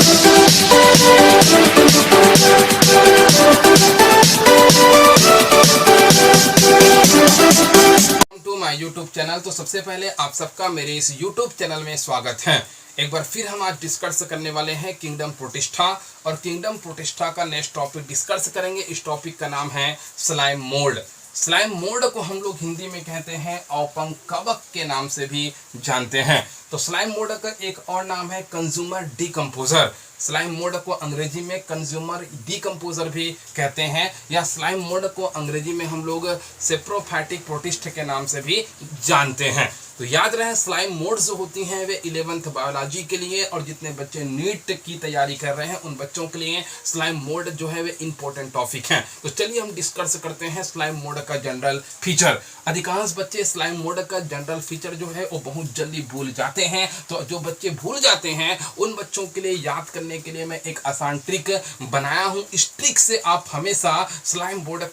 To my YouTube channel. तो सबसे पहले आप सबका मेरे इस यूट्यूब चैनल में स्वागत है। एक बार फिर हम आज डिस्कस करने वाले हैं किंगडम प्रतिष्ठा, और किंगडम प्रतिष्ठा का नेक्स्ट टॉपिक डिस्कस करेंगे। इस टॉपिक का नाम है स्लाइम मोल्ड। स्लाइम मोल्ड को हम लोग हिंदी में कहते हैं औपंक कवक के नाम से भी जानते हैं। तो स्लाइम मोल्ड का एक और नाम है कंज्यूमर डिकम्पोजर। स्लाइम मोल्ड को अंग्रेजी में कंज्यूमर डिकम्पोजर भी कहते हैं, या स्लाइम मोल्ड को अंग्रेजी में हम लोग सेप्रोफाइटिक प्रोटिस्ट के नाम से भी जानते हैं। तो याद रहे, स्लाइम मोड्स जो होती हैं वे 11th बायोलॉजी के लिए, और जितने बच्चे नीट की तैयारी कर रहे हैं उन बच्चों के लिए स्लाइम मोड जो है वे इंपॉर्टेंट टॉपिक हैं। तो चलिए हम डिस्कस करते हैं स्लाइम मोड का जनरल फीचर। अधिकांश बच्चे स्लाइम मोड का जनरल फीचर जो है वो बहुत जल्दी भूल जाते हैं। तो जो बच्चे भूल जाते हैं उन बच्चों के लिए याद करने के लिए मैं एक आसान ट्रिक बनाया हूं। इस ट्रिक से आप हमेशा स्लाइम मोड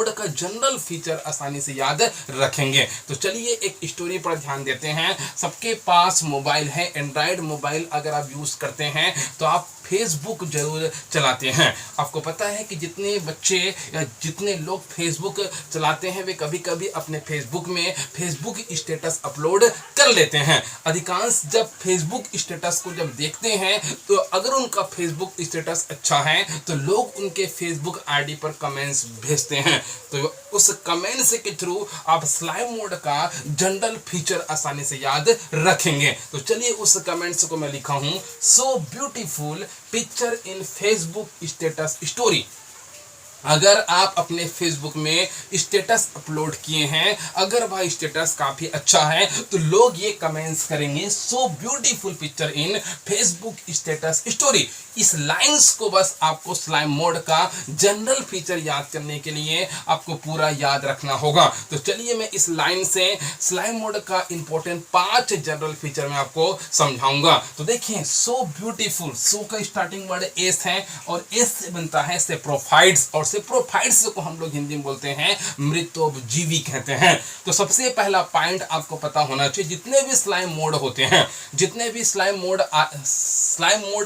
का जनरल फीचर आसानी से याद रखेंगे। तो चलिए एक स्टोरी पर ध्यान देते हैं। सबके पास मोबाइल है, एंड्रॉयड मोबाइल अगर आप यूज करते हैं तो आप फेसबुक जरूर चलाते हैं। आपको पता है कि जितने बच्चे या जितने लोग फेसबुक चलाते हैं वे कभी कभी अपने फेसबुक में फेसबुक स्टेटस अपलोड कर लेते हैं। अधिकांश जब फेसबुक स्टेटस को जब देखते हैं तो अगर उनका फेसबुक स्टेटस अच्छा है तो लोग उनके फेसबुक आईडी पर कमेंट्स भेजते हैं। तो उस कमेंट्स के थ्रू आप स्लाइम मोड का जनरल फीचर आसानी से याद रखेंगे। तो चलिए उस कमेंट्स को मैं लिखा हूं, so beautiful picture in Facebook status story. अगर आप अपने फेसबुक में स्टेटस अपलोड किए हैं, अगर वह स्टेटस काफी अच्छा है तो लोग ये कमेंट्स करेंगे, so beautiful picture in Facebook status story. इस लाइंस को बस आपको स्लाइम मोड का जनरल फीचर याद करने के लिए आपको पूरा याद रखना होगा। तो चलिए मैं इस लाइन से स्लाइम मोड का इंपॉर्टेंट 5 जनरल फीचर मैं आपको समझाऊंगा। तो देखिए, सो ब्यूटीफुल, सो का स्टार्टिंग वर्ड एस है और एस से बनता है सेप्रोफाइट्स, और सेप्रोफाइट्स को हम लोग हिंदी में बोलते हैं मृतोपजीवी कहते हैं। तो सबसे पहला पॉइंट आपको पता होना चाहिए, जितने भी स्लाइम मोड होते हैं, जितने भी स्लाइम मोड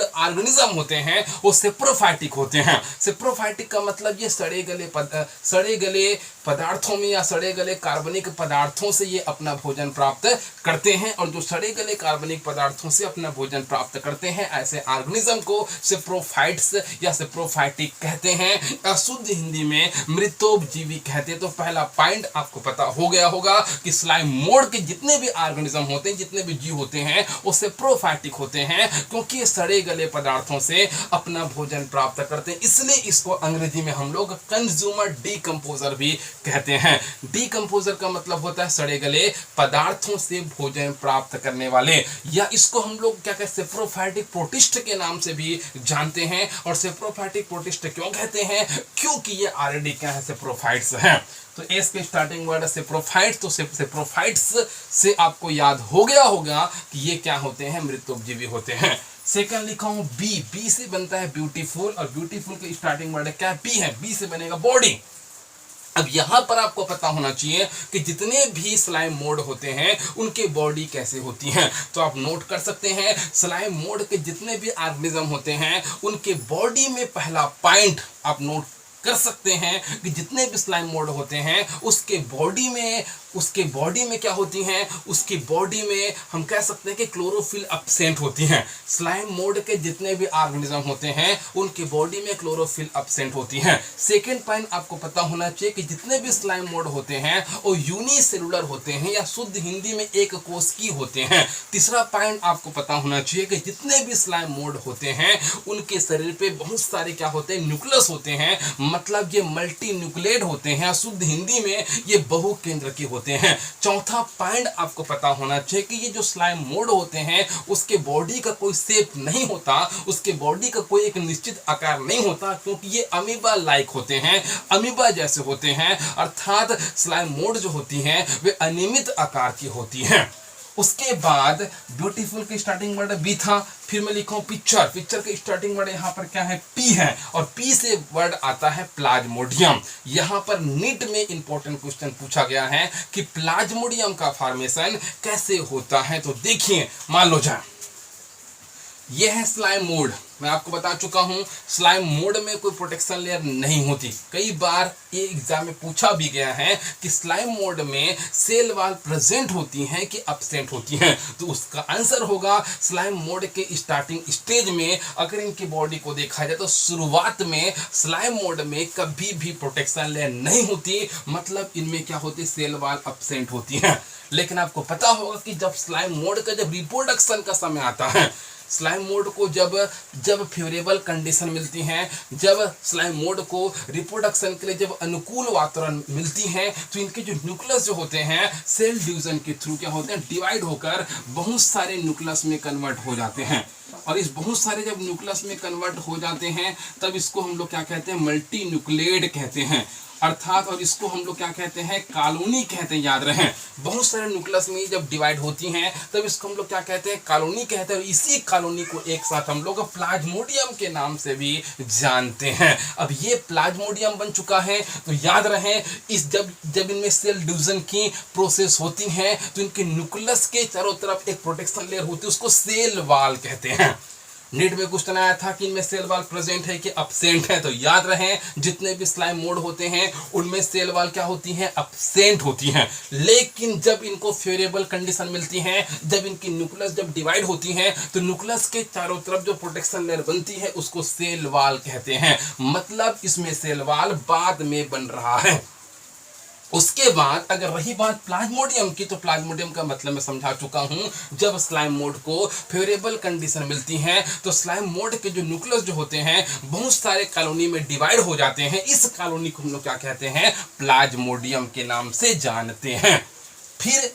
ऑर्गेनिज्म होते हैं वो सेप्रोफाइटिक होते हैं। सेप्रोफाइटिक का मतलब ये सड़े गले पदार्थों में या सड़े गले कार्बनिक पदार्थों से ये अपना भोजन प्राप्त करते हैं, और जो सड़े गले कार्बनिक पदार्थों से अपना भोजन प्राप्त करते हैं ऐसे ऑर्गेनिज्म को सेप्रोफाइट्स या सेप्रोफाइटिक कहते हैं। शुद्ध हिंदी में मृतोपजीवी कहते हैं। तो पहला पॉइंट आपको पता हो गया होगा कि स्लाइम मोड के जितने भी ऑर्गेनिज्म होते हैं, जितने भी जीव होते हैं वो सेप्रोफाइटिक होते हैं, क्योंकि ये सड़े गले पदार्थों से अपना भोजन प्राप्त करते हैं। इसलिए इसको अंग्रेजी में हम लोग कंज्यूमर डिकम्पोजर भी कहते हैं। डिकम्पोजर का मतलब होता है सड़े गले पदार्थों से भोजन प्राप्त करने वाले, या इसको हम लोग क्या कहते हैं, सेप्रोफाइटिक प्रोटिस्ट के नाम से भी जानते हैं। और सेप्रोफाइटिक प्रोटिस्ट क्यों कहते हैं, क्योंकि ये ऑलरेडी क्या है, सेप्रोफाइट्स हैं। तो एस के स्टार्टिंग वर्ड सेप्रोफाइट्स, तो सेप्रोफाइट्स से आपको याद हो गया होगा कि ये क्या होते हैं, मृतोपजीवी होते हैं। सेकंड लिखा हूं बी, बी से बनता है ब्यूटीफुल, और ब्यूटीफुल के स्टार्टिंग वर्ड क्या बी है, बी से बनेगा बॉडी। अब यहां पर आपको पता होना चाहिए कि जितने भी स्लाइम मोड होते हैं उनके बॉडी कैसे होती हैं। तो आप नोट कर सकते हैं, स्लाइम मोड के जितने भी ऑर्गेनिज्म होते हैं उनके बॉडी में पहला पॉइंट आप नोट कर सकते हैं कि जितने भी स्लाइम मोड होते हैं उसके बॉडी में क्या होती हैं, उसकी बॉडी में हम कह सकते हैं कि क्लोरोफिल एब्सेंट होती हैं। स्लाइम मोड के जितने भी ऑर्गेनिज्म होते हैं उनके बॉडी में क्लोरोफिल एब्सेंट होती हैं। सेकंड पॉइंट आपको पता होना चाहिए कि जितने भी स्लाइम मोड होते हैं वो यूनिसेलुलर होते हैं, या शुद्ध हिंदी में एक कोशिकीय होते हैं। तीसरा पॉइंट आपको पता होना चाहिए कि जितने भी स्लाइम मोड होते हैं उनके शरीर पे बहुत सारे क्या होते हैं, न्यूक्लियस होते हैं, मतलब ये मल्टी न्यूक्लिएट होते हैं। शुद्ध हिंदी में ये बहुकेंद्र के होते हैं। चौथा पॉइंट आपको पता होना चाहिए कि ये जो स्लाइम मोड होते हैं उसके बॉडी का कोई शेप नहीं होता, उसके बॉडी का कोई एक निश्चित आकार नहीं होता, क्योंकि ये अमीबा लाइक होते हैं, अमीबा जैसे होते हैं। अर्थात स्लाइम मोड जो होती हैं वे अनियमित आकार की होती हैं। उसके बाद ब्यूटीफुल के स्टार्टिंग वर्ड बी था, फिर मैं लिखूं पिक्चर, पिक्चर के स्टार्टिंग वर्ड यहाँ पर क्या है, पी है, और पी से वर्ड आता है प्लाज्मोडियम। यहाँ पर नीट में इंपॉर्टेंट क्वेश्चन पूछा गया है कि प्लाज्मोडियम का फॉर्मेशन कैसे होता है। तो देखिए, मान लो जाए ये है स्लाइम मोड। मैं आपको बता चुका हूं स्लाइम मोड में कोई प्रोटेक्शन लेयर नहीं होती। कई बार ये एग्जाम में पूछा भी गया है कि स्लाइम मोड में सेल वॉल प्रेजेंट होती हैं कि एब्सेंट होती हैं, तो उसका आंसर होगा स्लाइम मोड के स्टार्टिंग स्टेज में अगर इनकी बॉडी को देखा जाए तो शुरुआत में स्लाइम मोड में कभी भी प्रोटेक्शन लेयर नहीं होती, मतलब इनमें क्या होती, सेल वॉल एब्सेंट होती है। लेकिन आपको पता होगा कि जब स्लाइम मोड का जब रिप्रोडक्शन का समय आता है, स्लाइम मोड को जब फेवरेबल कंडीशन मिलती हैं, जब स्लाइम मोड को रिप्रोडक्शन के लिए जब अनुकूल वातावरण मिलती है, तो इनके जो न्यूक्लियस जो होते हैं सेल डिवीजन के थ्रू क्या होते हैं, डिवाइड होकर बहुत सारे न्यूक्लियस में कन्वर्ट हो जाते हैं। और इस बहुत सारे जब न्यूक्लियस में कन्वर्ट हो जाते हैं तब इसको हम लोग क्या कहते हैं, मल्टी न्यूक्लियेट कहते हैं अर्थात, और इसको हम लोग क्या कहते हैं, कॉलोनी कहते हैं। याद रहे, बहुत सारे न्यूक्लियस में जब डिवाइड होती हैं तब इसको हम लोग क्या कहते हैं, कॉलोनी कहते हैं। इसी कॉलोनी को एक साथ हम लोग प्लाज्मोडियम के नाम से भी जानते हैं। अब ये प्लाज्मोडियम बन चुका है, तो याद रहे इस जब इनमें सेल डिवीजन की प्रोसेस होती है तो इनके न्यूक्लियस के चारों तरफ एक प्रोटेक्शन लेयर होती है, उसको सेल वॉल कहते हैं। नीट में क्वेश्चन आया था कि इनमें सेल वॉल प्रेजेंट है कि एब्सेंट है, तो याद रहे जितने भी स्लाइम मोड होते हैं उनमें सेल वॉल क्या होती हैं, एब्सेंट होती हैं। लेकिन जब इनको फेवरेबल कंडीशन मिलती है, जब इनकी न्यूक्लियस जब डिवाइड होती हैं तो न्यूक्लियस के चारों तरफ जो प्रोटेक्शन लेयर बनती है उसको सेल वॉल कहते हैं। मतलब इसमें सेल वॉल बाद में बन रहा है। उसके बाद अगर रही बात प्लाज्मोडियम की, तो प्लाज्मोडियम का मतलब मैं समझा चुका हूं। जब स्लाइम मोड को फेवरेबल कंडीशन मिलती है तो स्लाइम मोड के जो न्यूक्लियस जो होते हैं बहुत सारे कॉलोनी में डिवाइड हो जाते हैं। इस कॉलोनी को हम लोग क्या कहते हैं, प्लाज्मोडियम के नाम से जानते हैं। फिर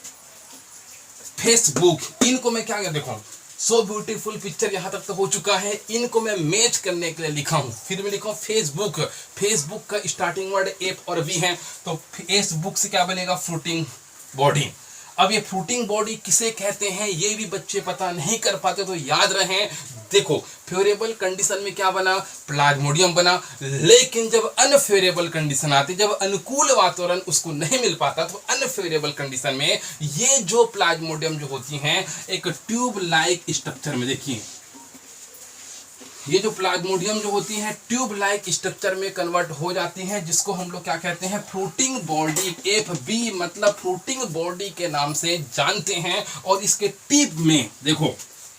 फेसबुक, इनको मैं क्या देखो, सो ब्यूटीफुल पिक्चर यहां तक तो हो चुका है, इनको मैं मैच करने के लिए लिखा हूं। फिर मैं लिखा हूं फेसबुक। फेसबुक का स्टार्टिंग वर्ड एफ और वी है, तो फेसबुक से क्या बनेगा, फ्रूटिंग बॉडी। अब ये फ्रूटिंग बॉडी किसे कहते हैं ये भी बच्चे पता नहीं कर पाते, तो याद रहे देखो फेवरेबल कंडीशन में क्या बना, प्लाज्मोडियम बना। लेकिन जब अनफेवरेबल कंडीशन आती, जब अनुकूल वातावरण उसको नहीं मिल पाता, तो अनफेवरेबल कंडीशन में ये जो प्लाज्मोडियम जो होती हैं एक ट्यूब लाइक स्ट्रक्चर में, देखिए ये जो प्लाज्मोडियम जो होती है ट्यूब लाइक स्ट्रक्चर में कन्वर्ट हो जाती हैं, जिसको हम लोग क्या कहते हैं, फ्रूटिंग बॉडी। एफ बी मतलब फ्रूटिंग बॉडी के नाम से जानते हैं। और इसके टिप में देखो,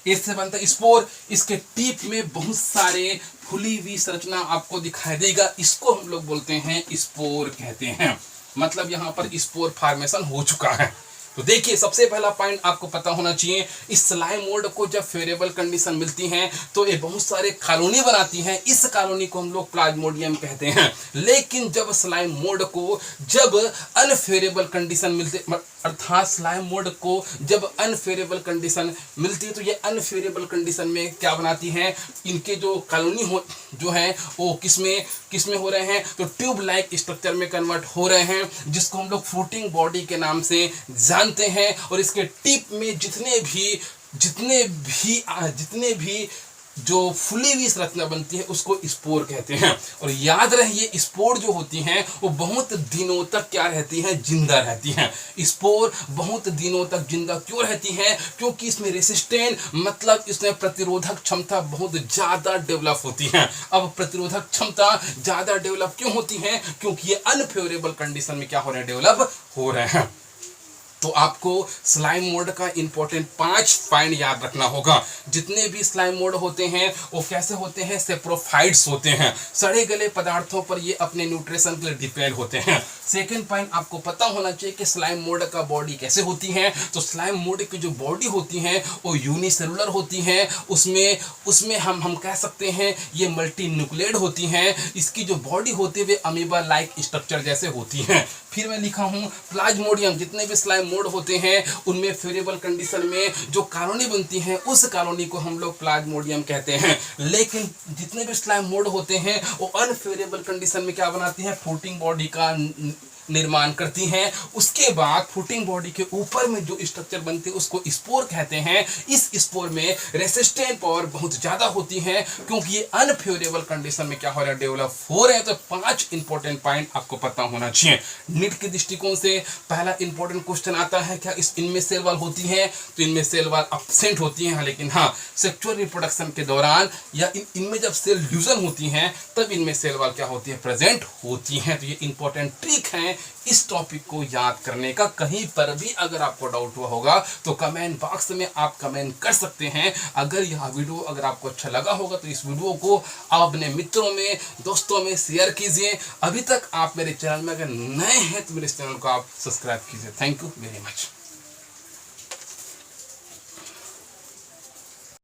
इससे बनता है स्पोर, इसके टिप में बहुत सारे फुली हुई संरचना आपको दिखाई देगा, इसको हम लोग बोलते हैं स्पोर कहते हैं। मतलब यहाँ पर स्पोर फॉर्मेशन हो चुका है। तो देखिए सबसे पहला पॉइंट आपको पता होना चाहिए, इस स्लाइम मोड को जब फेवरेबल कंडीशन मिलती हैं तो ये बहुत सारे कॉलोनी बनाती हैं, इस कॉलोनी को हम लोग प्लाज्मोडियम कहते हैं। लेकिन जब स्लाइम मोड को जब अनफेवरेबल कंडीशन मिलते, अर्थात स्लाइम मोड को जब अनफेवरेबल कंडीशन मिलती है तो ये अनफेवरेबल कंडीशन में क्या बनाती हैं, इनके जो कॉलोनी हो जो है वो किसमें हो रहे हैं, तो ट्यूब लाइक स्ट्रक्चर में कन्वर्ट हो रहे हैं, जिसको हम लोग फ्रूटिंग बॉडी के नाम से जानते हैं। और इसके टिप में जितने भी जो फुली हुई संरचना बनती है उसको स्पोर कहते हैं। और याद रहे स्पोर जो होती हैं वो बहुत दिनों तक क्या रहती हैं, जिंदा रहती हैं। स्पोर बहुत दिनों तक जिंदा क्यों रहती हैं, क्योंकि इसमें रेसिस्टेंट मतलब इसमें प्रतिरोधक क्षमता बहुत ज़्यादा डेवलप होती है। अब प्रतिरोधक क्षमता ज़्यादा डेवलप क्यों होती है, क्योंकि ये अनफेवरेबल कंडीशन में क्या हो रहे हैं, डेवलप हो रहे हैं। तो आपको स्लाइम मोड का इंपॉर्टेंट 5 पॉइंट याद रखना होगा। जितने भी स्लाइम मोड होते हैं वो कैसे होते हैं, सेप्रोफाइट्स होते हैं, सड़े गले पदार्थों पर ये अपने न्यूट्रिशन के लिए डिपेंड होते हैं। सेकंड पॉइंट आपको पता होना चाहिए कि स्लाइम मोड का बॉडी कैसे होती है। तो स्लाइम मोड की जो बॉडी होती है वो यूनिसेलुलर होती है, उसमें हम कह सकते हैं ये मल्टी न्यूक्लियेट होती हैं। इसकी जो बॉडी होती है वे अमीबा लाइक स्ट्रक्चर जैसे होती हैं। फिर मैं लिखा हूँ प्लाज्मोडियम, जितने भी स्लाइम मोड होते हैं उनमें फेवरेबल कंडीशन में जो कॉलोनी बनती है उस कॉलोनी को हम लोग प्लाज्मोडियम कहते हैं। लेकिन जितने भी स्लाइम मोड होते हैं वो अनफेवरेबल कंडीशन में क्या बनाती हैं, फ्रूटिंग बॉडी का निर्माण करती हैं। उसके बाद फुटिंग बॉडी के ऊपर में जो स्ट्रक्चर बनते हैं उसको स्पोर कहते हैं। इस स्पोर में रेसिस्टेंट पावर बहुत ज्यादा होती है क्योंकि ये अनफेवरेबल कंडीशन में क्या हो रहा है, डेवलप हो रहे हैं। तो 5 इंपॉर्टेंट पॉइंट आपको पता होना चाहिए। नीट के दृष्टिकोण से पहला इंपॉर्टेंट क्वेश्चन आता है, क्या इनमें सेल वॉल होती है? तो इनमें सेल वॉल एब्सेंट होती है, लेकिन हाँ सेक्सुअल रिप्रोडक्शन के दौरान या इनमें जब सेल फ्यूजन होती हैं तब इनमें सेल वॉल क्या होती है, प्रेजेंट होती हैं। तो ये इंपॉर्टेंट ट्रिक है इस टॉपिक को याद करने का। कहीं पर भी अगर आपको डाउट हुआ होगा तो कमेंट बॉक्स में आप कमेंट कर सकते हैं। अगर यह वीडियो अगर आपको अच्छा लगा होगा तो इस वीडियो को आप अपने मित्रों में, दोस्तों में शेयर कीजिए। अभी तक आप मेरे चैनल में अगर नए हैं तो मेरे चैनल को आप सब्सक्राइब कीजिए। Thank you very much.